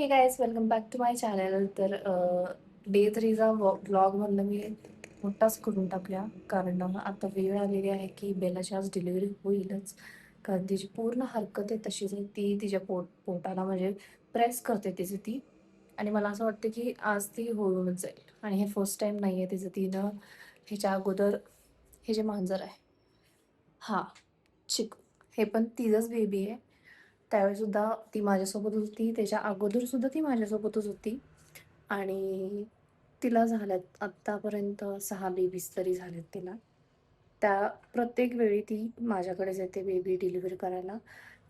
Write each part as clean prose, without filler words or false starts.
हे guys welcome back to my channel. तर day 3चा व्लॉग म्हणलं मी मोठाच करून टाकूया, कारण आता वेळ आलेली आहे की बेलाची आज डिलिव्हरी होईलच. कारण तिची पूर्ण हरकत आहे तशीच आहे. ती तिच्या पोटाला म्हणजे प्रेस करते तिची ती. आणि मला असं वाटतं की आज ती होऊनच जाईल. आणि हे फर्स्ट टाईम नाही आहे तिचं. तिनं ह्याच्या अगोदर हे जे मांजर आहे, हां, चिकू, हे पण तिचंच बेबी आहे. त्यावेळीसुद्धा ती माझ्यासोबत होती, त्याच्या अगोदरसुद्धा ती माझ्यासोबतच होती. आणि तिला झाल्यात आत्तापर्यंत 6 बेबीज तरी झालेत तिला. त्या प्रत्येक वेळी ती माझ्याकडेच येते बेबी डिलिव्हरी करायला.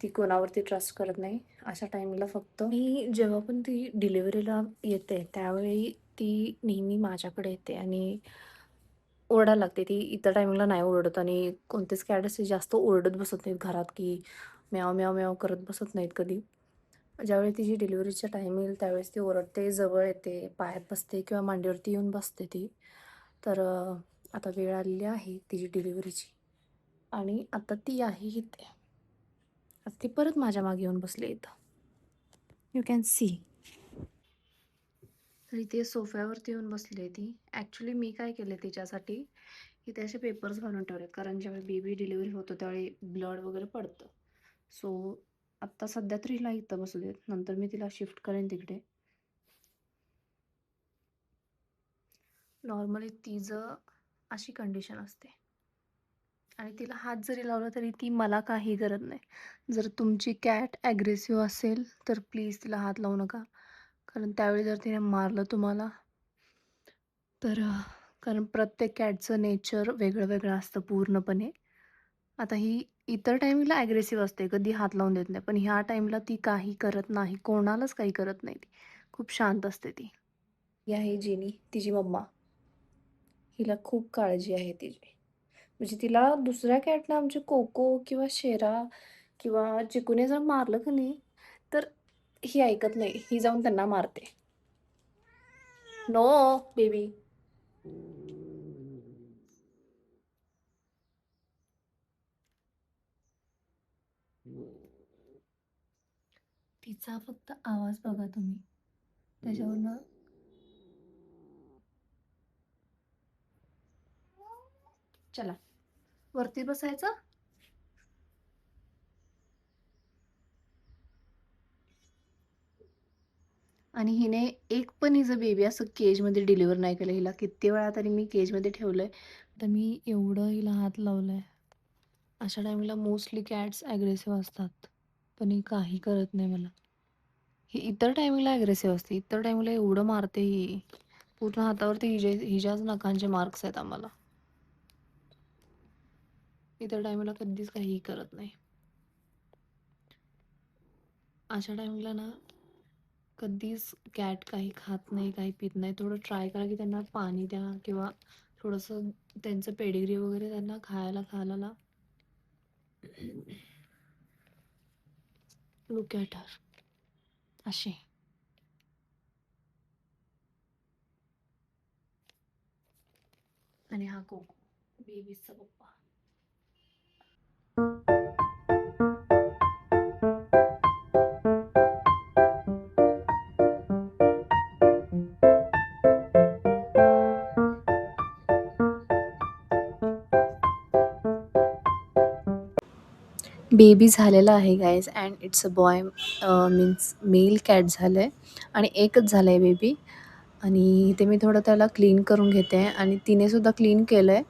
ती कोणावरती ट्रस्ट करत नाही. अशा टाईमला फक्त मी जेव्हा पण ती डिलिव्हरीला येते त्यावेळी ती नेहमी माझ्याकडे येते आणि ओरडायला लागते. ती इतर टायमिंगला नाही ओरडत आणि कोणतेच कॅट असे जास्त ओरडत बसत नाहीत घरात, की म्याव, म्याव, म्याव करत बसत नाहीत कधी. ज्यावेळी तिची डिलिव्हरीचा टाईम येईल त्यावेळेस ती ओरडते, जवळ येते, पायात बसते किंवा मांडीवरती येऊन बसते ती. तर आता वेळ आलेली आहे तिची डिलिव्हरीची आणि आता ती आहे इथे. आता ती परत माझ्या मागे येऊन बसली इथं. You can see. तर इथे सोफ्यावरती येऊन बसली आहे ती. ॲक्च्युली मी काय केलं तिच्यासाठी, इथे असे पेपर्स घालून ठेवलेत, कारण ज्यावेळी बेबी डिलिव्हरी होतं त्यावेळी ब्लड वगैरे पडतं. सो आत्ता सध्या तरी हिला इथं बसू देत, नंतर मी तिला शिफ्ट करेन तिकडे. नॉर्मली तिचं अशी कंडिशन असते आणि तिला हात जरी लावला तरी ती मला काही करत नाही. जर तुमची कॅट ॲग्रेसिव्ह असेल तर प्लीज तिला हात लावू नका, कारण त्यावेळी जर तिने मारलं तुम्हाला तर कारण प्रत्येक कॅटचं नेचर वेगळं वेगळं असतं पूर्णपणे. आता ही इतर टाईमला ॲग्रेसिव्ह असते, कधी हात लावून देत नाही, पण ह्या टाईमला ती काही करत नाही, कोणालाच काही करत नाही. ती खूप शांत असते ती. ही आहे जिनी, तिची मम्मा. हिला खूप काळजी आहे तिची. म्हणजे तिला दुसऱ्या कॅटला आमची कोको किंवा शेरा किंवा चिकूने जर मारलं का नाही, तर ही ऐकत नाही. ही जाऊन त्यांना मारते. No baby. तिचा फक्त आवाज बघा तुम्ही. त्याच्यावरनं चला वरती बसायचं. आणि हिने एक पण हिचं बेबी असं केजमध्ये डिलिव्हर नाही केलं. हिला किती वेळा तरी मी केजमध्ये ठेवलं आहे. तर मी एवढं हिला हात लावलं आहे. अशा टाईमला मोस्टली कॅट्स ॲग्रेसिव्ह असतात, पण ही काही करत नाही मला. ही इतर टायमिंगला ॲग्रेसिव्ह असते. इतर टायमिंगला एवढं मारते ही. पूर्ण हातावरती हिच्याच नखांचे मार्क्स आहेत आम्हाला. इतर टायमिंगला कधीच काहीही करत नाही. अशा टायमिंगला ना कधीच कॅट काही खात नाही, काही पित नाही. थोडं ट्राय करा की त्यांना पाणी द्या किंवा थोडंसं त्यांचं पेडिग्री वगैरे त्यांना खायला ना. लुक ॲट हर. अशी. आणि हा कोको, बेबीचा पप्पा. बेबी झालेला आहे guys, and it's a boy. Means male cat झालं आहे आणि एकच झालं आहे बेबी. आणि ते मी थोडं त्याला क्लीन करून घेते आहे आणि तिनेसुद्धा क्लीन केलं आहे.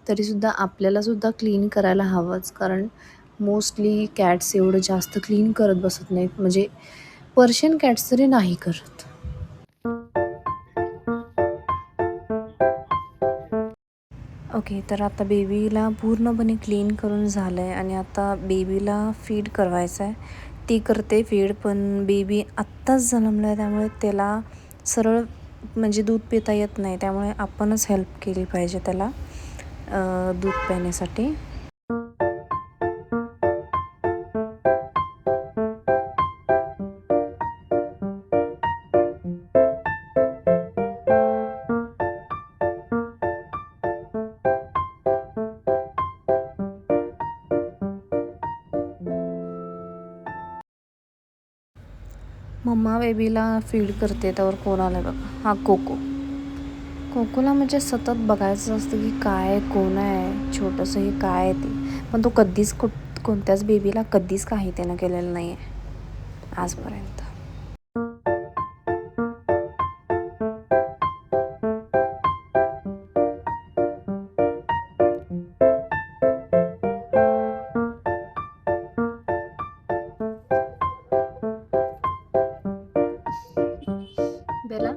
तरीसुद्धा आपल्यालासुद्धा क्लीन करायला हवंच, कारण मोस्टली कॅट्स एवढं जास्त क्लीन करत बसत नाहीत. म्हणजे पर्शियन कॅट्स तरी नाही करत. ओके, तर आता बेबीला पूर्णपणे क्लीन करून झालं आहे आणि आता बेबीला फीड करवायचं आहे. ती करते फीड, पण बेबी आत्ताच जन्मला आहे त्यामुळे त्याला सरळ म्हणजे दूध पिता येत नाही. त्यामुळे आपणच हेल्प केली पाहिजे त्याला दूध पिण्यासाठी. मम्मा बेबीला फीड करते त्यावर कोण आलं बघा. हा कोको. कोकोला म्हणजे सतत बघायचं असतं की काय कोण आहे, छोटंसं हे काय आहे ते. पण तो कधीच कोणत्याच बेबीला कधीच काही त्यानं केलेलं नाही आहे आजपर्यंत. बेला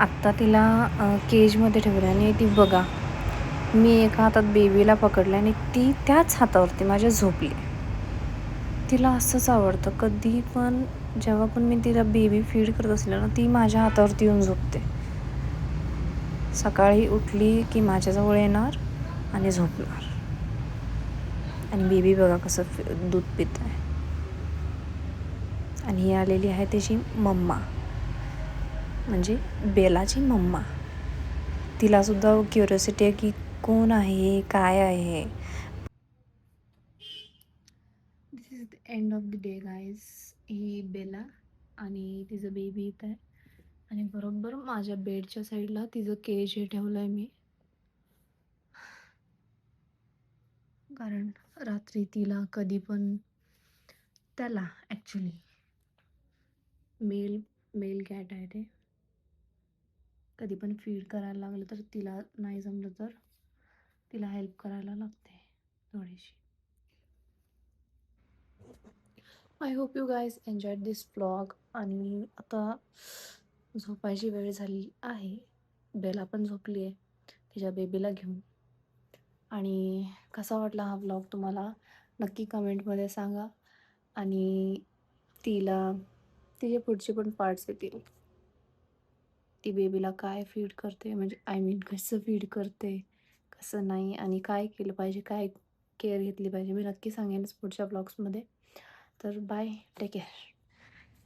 आत्ता तिला केजमध्ये ठेवलं आणि ती बघा, मी एका हातात बेबीला पकडलं आणि ती त्याच हातावरती माझ्या झोपली. तिला असंच आवडतं, कधी पण जेव्हा पण मी तिला बेबी फीड करत असले ना, ती माझ्या हातावरती येऊन झोपते. सकाळी उठली की माझ्याजवळ येणार आणि झोपणार. आणि बेबी बघा कसं दूध पित आहे. आणि ही आलेली आहे त्याची मम्मा, म्हणजे बेलाची मम्मा. तिलासुद्धा क्युरियोसिटी आहे की कोण आहे, काय आहे. This is the end of the day guys. ही बेला आणि तिचं बेबी इथं आहे. आणि बरोबर माझ्या बेडच्या साईडला तिचं केज हे ठेवलं आहे मी. कारण रात्री तिला कधी पण त्याला ॲक्च्युली मेल कॅट आहे ते. कधी पण फीड करायला लागलं तर तिला नाही जमलं तर तिला हेल्प करायला लागते थोडीशी. I hope you guys enjoyed this vlog. आणि आता झोपायची वेळ झाली आहे. बेला पण झोपली आहे तिच्या बेबीला घेऊन. आणि कसा वाटला हा व्लॉग तुम्हाला नक्की कमेंटमध्ये सांगा. आणि तिचे पुढचे पण पार्ट्स येतील. ती बेबीला काय फीड करते, म्हणजे आय मीन कसं फीड करते, कसं नाही, आणि काय केलं पाहिजे, काय केअर घेतली पाहिजे, मी नक्की सांगेनच पुढच्या ब्लॉग्समध्ये. तर बाय, टेक केअर.